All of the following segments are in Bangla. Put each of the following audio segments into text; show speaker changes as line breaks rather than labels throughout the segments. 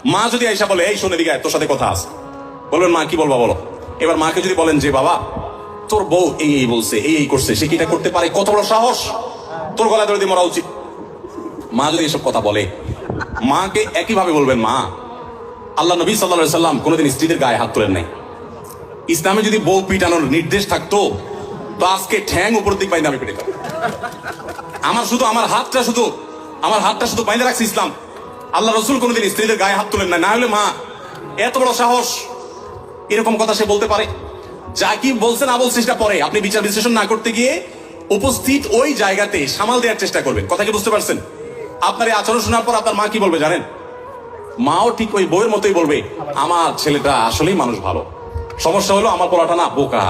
মা যদি আইসা বলে এই শোনে দিকে তোর সাথে কথা আছে, বলবেন মা কি বলবা বলো। এবার মাকে যদি বলেন যে বাবা তোর বউ এই এই বলছে, এই এই করছে, সে কি এটা করতে পারে, কত বড় সাহস, তোর গলায় ধরে দিয়ে মরা উচিত। মা যদি এসব কথা বলে, মাকে একইভাবে বলবেন মা আল্লাহ নবী সাল্লাল্লাহু আলাইহি সাল্লাম কোনোদিন স্ত্রীদের গায়ে হাত তোলেন নাই। ইসলামে যদি বউ পিটানোর নির্দেশ থাকতো তো আজকে ঠ্যাং উপর দিক বাইন্দা আমি পিটাতাম। আমার হাতটা শুধু বাইন্দা রাখছে ইসলাম। আল্লাহ রসুল কোনোদিন স্ত্রীদের গায়ে হাত তোলেন না হলে মা এত বড় সাহস, এরকম কথা সে বলতে পারে। যা কি বলছে না বলছে সেটা পরে, আপনি বিচার বিশ্লেষণ না করতে গিয়ে উপস্থিত ওই জায়গাতে সামাল দেওয়ার চেষ্টা করবেন। কথা কি বুঝতে পারছেন? আপনার এই আচরণ শোনার পর আপনার মা কি বলবে জানেন? মাও ঠিক ওই বউয়ের মতোই বলবে আমার ছেলেটা আসলেই মানুষ ভালো, সমস্যা হলো আমার পোলাটা না বোকা,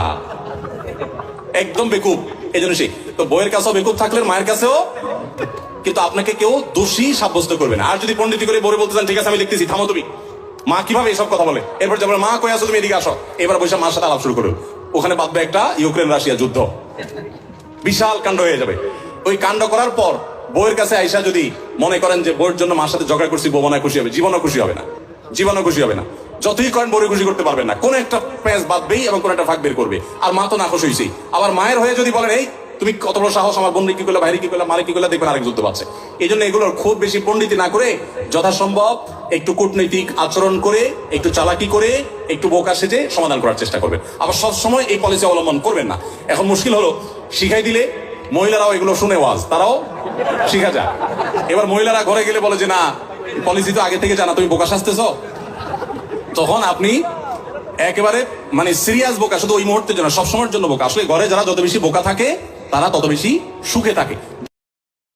একদম বেকুব। এই জন্য সেই তো বউয়ের কাছেও বেকুব থাকলেন, মায়ের কাছেও। কিন্তু আপনাকে কেউ দোষী সাব্যস্ত করবে না। আর যদি পণ্ডিতি করে বউরে বলতে চান ঠিক আছে আমি দেখতেছি, থামো তুমি। মা কিভাবে এইসব কথা বলে, এরপর যাবে মা কই আসো তুমি, এদিকে আসো। এবার বসে মার সাথে আলাপ শুরু করবে। ওখানে বাঁধবে একটা ইউক্রেন রাশিয়া যুদ্ধ, বিশাল কাণ্ড হয়ে যাবে। ওই কাণ্ড করার পর বউয়ের কাছে আইসা যদি মনে করেন যে বউয়ের জন্য মার সাথে ঝগড়া করছি, বউ মনে খুশি হবে, জীবনও খুশি হবে না, জীবনও খুশি হবে না। যতই করেন বউরে খুশি করতে পারবেন না, কোন একটা প্যাঁচ বাঁধবেই এবং কোন একটা ফাঁক বের করবে। আর মা তো না খুশি হয়েছেই। আবার মায়ের হয়ে যদি বলেন এই তুমি কত বড় সাহস, আমার বোন কি করলে, ভাইরে কি করলে, মারে কি করলে, দেখবেন আরেক যুদ্ধ পাচ্ছে। এই জন্য এগুলোর খুব বেশি পণ্ডিতি না করে যথাসম্ভব একটু কূটনৈতিক আচরণ করে, একটু চালাকি করে, একটু বোকা সেজে সমাধান করার চেষ্টা করবেন। আবার সব সময় এই পলিসি অবলম্বন করবেন না। এখন মুশকিল হলো শিখাই দিলে মহিলারাও এগুলো শুনে ওয়াজ, তারাও শিখা যায়। এবার মহিলারা ঘরে গেলে বলে যে না পলিসি তো আগে থেকে জানা, তুমি বোকা সাজতেছ। তখন আপনি একেবারে মানে সিরিয়াস বোকা, শুধু ওই মুহূর্তের জন্য, সবসময়ের জন্য বোকা। আসলে ঘরে যারা যত বেশি বোকা থাকে তারা তত বেশি সুখে থাকে।